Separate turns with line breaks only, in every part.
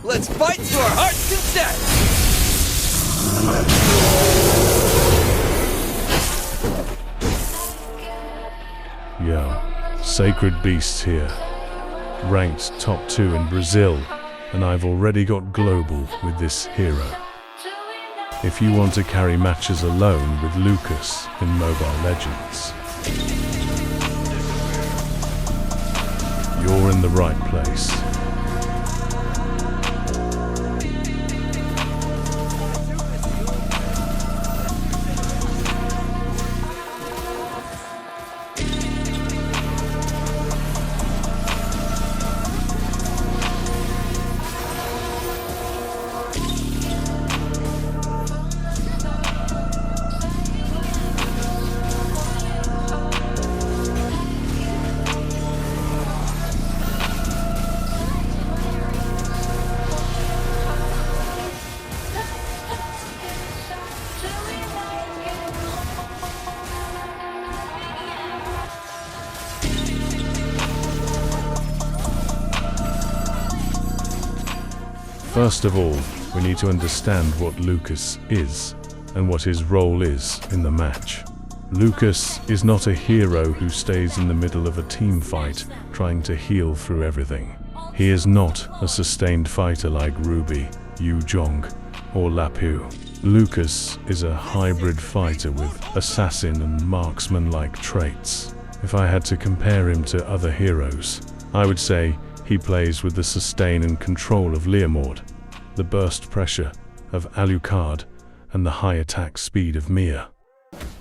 Let's fight to our heart's content!
Yo, Sacred Beasts here. Ranked top 2 in Brazil, and I've already got global with this hero. If you want to carry matches alone with Lukas in Mobile Legends, you're in the right place. First of all, we need to understand what Lukas is and what his role is in the match. Lukas is not a hero who stays in the middle of a team fight trying to heal through everything. He is not a sustained fighter like Ruby, Yu Jong, or Lapu. Lukas is a hybrid fighter with assassin and marksman-like traits. If I had to compare him to other heroes, I would say he plays with the sustain and control of Leomord, the burst pressure of Alucard, and the high attack speed of Mia.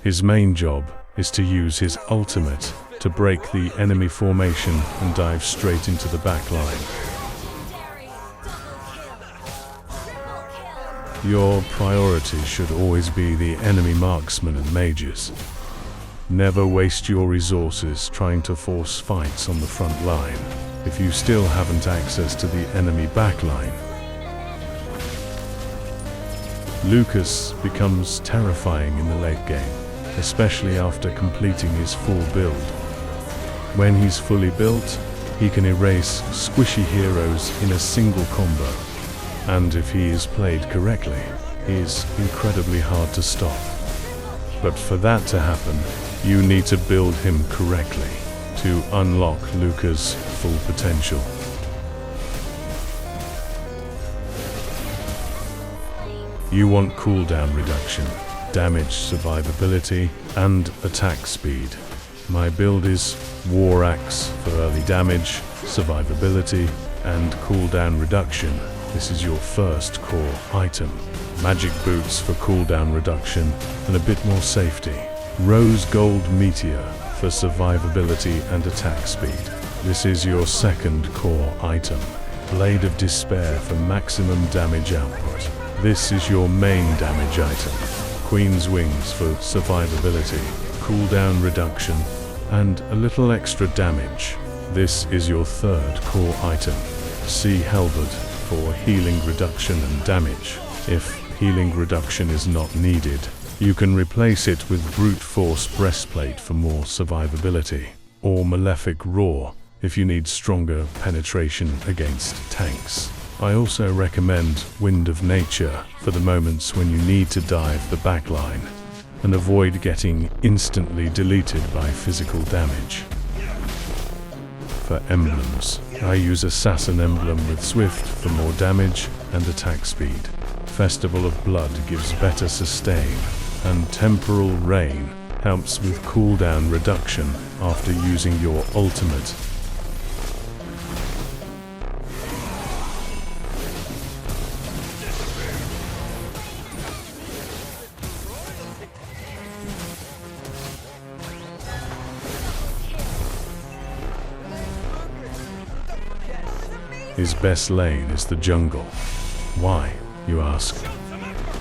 His main job is to use his ultimate to break the enemy formation and dive straight into the back line. Your priority should always be the enemy marksmen and mages. Never waste your resources trying to force fights on the front line if you still haven't access to the enemy backline. Lukas becomes terrifying in the late game, especially after completing his full build. When he's fully built, he can erase squishy heroes in a single combo, and if he is played correctly, he is incredibly hard to stop. But for that to happen, you need to build him correctly to unlock Lukas' full potential. You want cooldown reduction, damage survivability, and attack speed. My build is War Axe for early damage, survivability, and cooldown reduction. This is your first core item. Magic Boots for cooldown reduction and a bit more safety. Rose Gold Meteor for survivability and attack speed. This is your second core item. Blade of Despair for maximum damage output. This is your main damage item. Queen's Wings for survivability, cooldown reduction, and a little extra damage. This is your third core item. Sea Halberd for healing reduction and damage. If healing reduction is not needed, you can replace it with Brute Force Breastplate for more survivability, or Malefic Roar if you need stronger penetration against tanks. I also recommend Wind of Nature for the moments when you need to dive the backline and avoid getting instantly deleted by physical damage. For emblems, I use Assassin Emblem with Swift for more damage and attack speed. Festival of Blood gives better sustain, and Temporal Rain helps with cooldown reduction after using your ultimate. His best lane is the jungle. Why, you ask?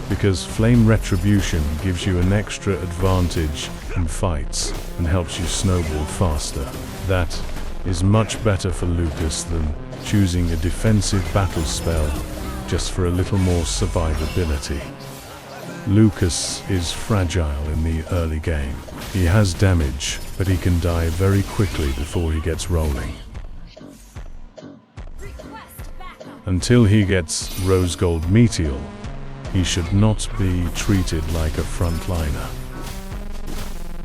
Because Flame Retribution gives you an extra advantage in fights and helps you snowball faster. That is much better for Lukas than choosing a defensive battle spell just for a little more survivability. Lukas is fragile in the early game. He has damage, but he can die very quickly before he gets rolling. Until he gets Rose Gold Meteor, he should not be treated like a frontliner.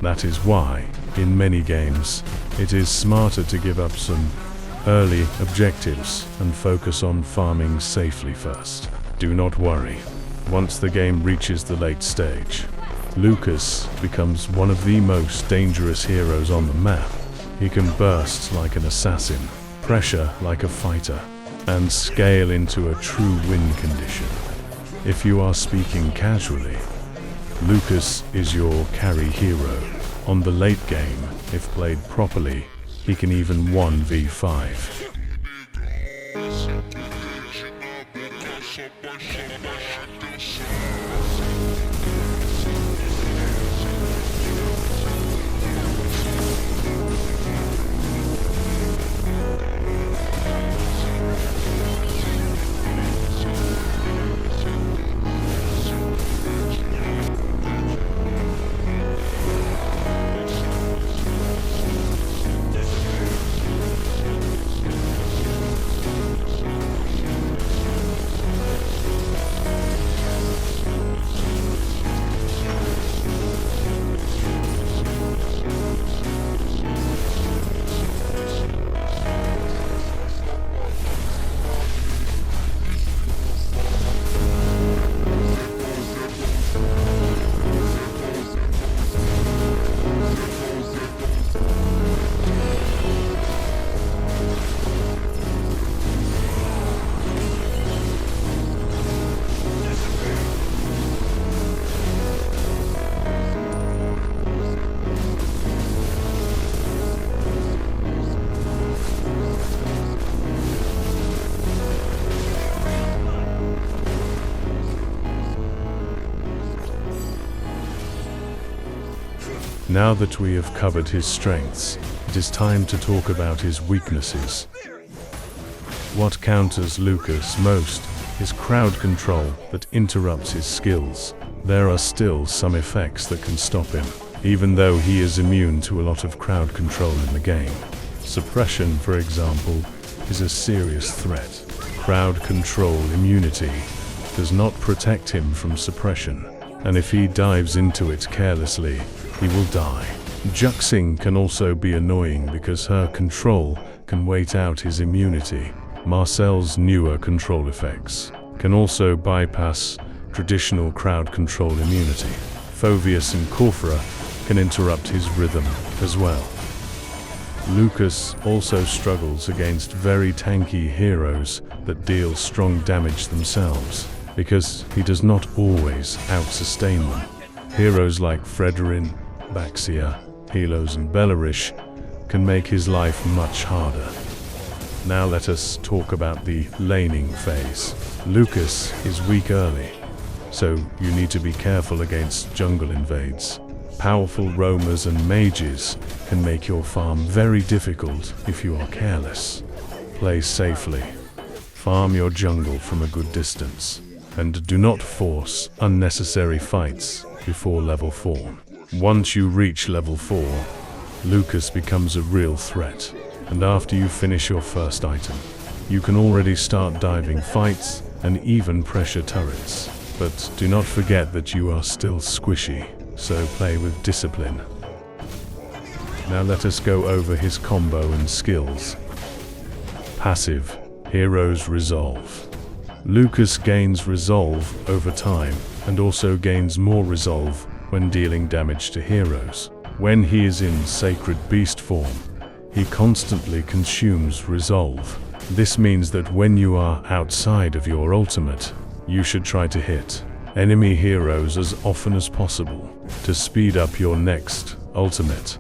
That is why, in many games, it is smarter to give up some early objectives and focus on farming safely first. Do not worry. Once the game reaches the late stage, Lukas becomes one of the most dangerous heroes on the map. He can burst like an assassin, pressure like a fighter, and scale into a true win condition. If you are speaking casually, Lukas is your carry hero. On the late game, if played properly, he can even 1v5. Now that we have covered his strengths, it is time to talk about his weaknesses. What counters Lukas most is crowd control that interrupts his skills. There are still some effects that can stop him, even though he is immune to a lot of crowd control in the game. Suppression, for example, is a serious threat. Crowd control immunity does not protect him from suppression, and if he dives into it carelessly, he will die. Juxing can also be annoying because her control can wait out his immunity. Marcel's newer control effects can also bypass traditional crowd control immunity. Phoveus and Corphora can interrupt his rhythm as well. Lukas also struggles against very tanky heroes that deal strong damage themselves, because he does not always out-sustain them. Heroes like Fredrin, Baxia, Helos and Belarish can make his life much harder. Now let us talk about the laning phase. Lukas is weak early, so you need to be careful against jungle invades. Powerful roamers and mages can make your farm very difficult if you are careless. Play safely. Farm your jungle from a good distance, and do not force unnecessary fights before level 4. Once you reach level 4, Lukas becomes a real threat, and after you finish your first item, you can already start diving fights and even pressure turrets. But do not forget that you are still squishy, so play with discipline. Now let us go over his combo and skills. Passive, Hero's Resolve. Lukas gains resolve over time and also gains more resolve when dealing damage to heroes. When he is in Sacred Beast form, he constantly consumes resolve. This means that when you are outside of your ultimate, you should try to hit enemy heroes as often as possible to speed up your next ultimate.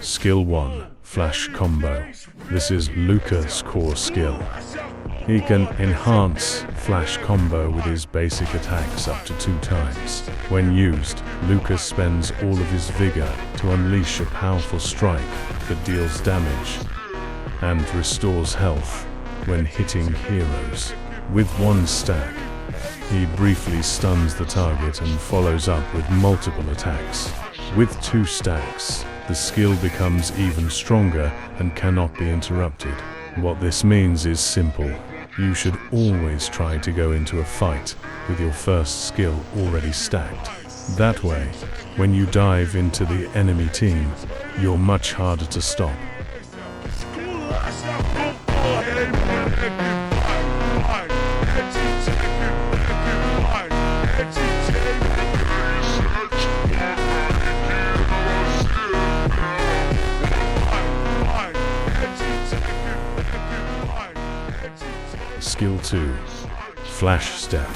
Skill 1. Flash Combo. This is Lukas' core skill. He can enhance Flash Combo with his basic attacks up to 2 times. When used, Lukas spends all of his vigor to unleash a powerful strike that deals damage and restores health when hitting heroes. With 1 stack, he briefly stuns the target and follows up with multiple attacks. With 2 stacks, the skill becomes even stronger and cannot be interrupted. What this means is simple. You should always try to go into a fight with your first skill already stacked. That way, when you dive into the enemy team, you're much harder to stop. Skill 2. Flash Step.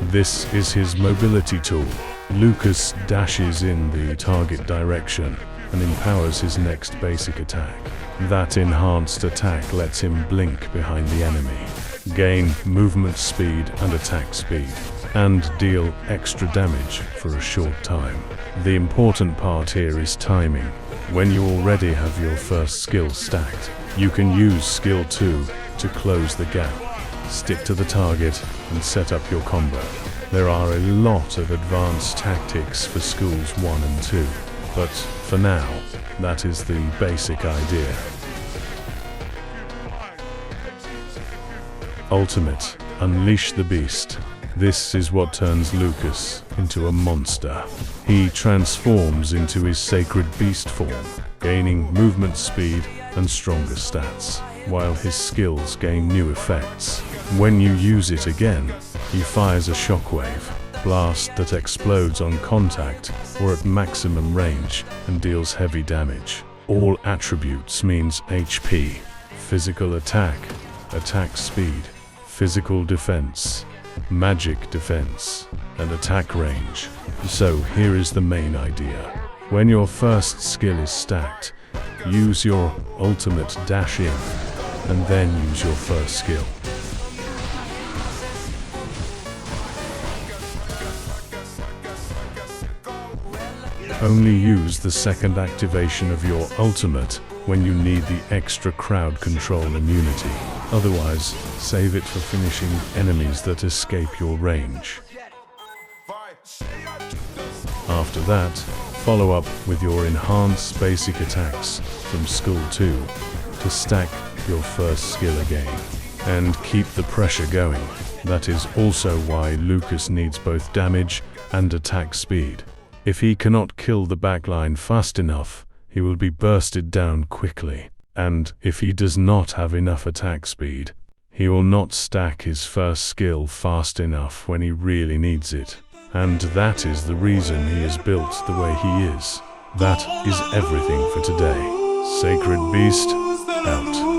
This is his mobility tool. Lukas dashes in the target direction and empowers his next basic attack. That enhanced attack lets him blink behind the enemy, gain movement speed and attack speed, and deal extra damage for a short time. The important part here is timing. When you already have your first skill stacked, you can use skill 2 to close the gap. Stick to the target and set up your combo. There are a lot of advanced tactics for schools 1 and 2, but for now, that is the basic idea. Ultimate. Unleash the Beast. This is what turns Lukas into a monster. He transforms into his sacred beast form, gaining movement speed and stronger stats, while his skills gain new effects. When you use it again, he fires a shockwave blast that explodes on contact or at maximum range and deals heavy damage. All attributes means HP, physical attack, attack speed, physical defense, magic defense, and attack range. So here is the main idea. When your first skill is stacked, use your ultimate dash in, and then use your first skill. Only use the second activation of your ultimate when you need the extra crowd control immunity. Otherwise, save it for finishing enemies that escape your range. After that, follow up with your enhanced basic attacks from Skill 2 to stack your first skill again and keep the pressure going. That is also why Lukas needs both damage and attack speed. If he cannot kill the backline fast enough, he will be bursted down quickly. And if he does not have enough attack speed, he will not stack his first skill fast enough when he really needs it. And that is the reason he is built the way he is. That is everything for today. Sacred Beast, out.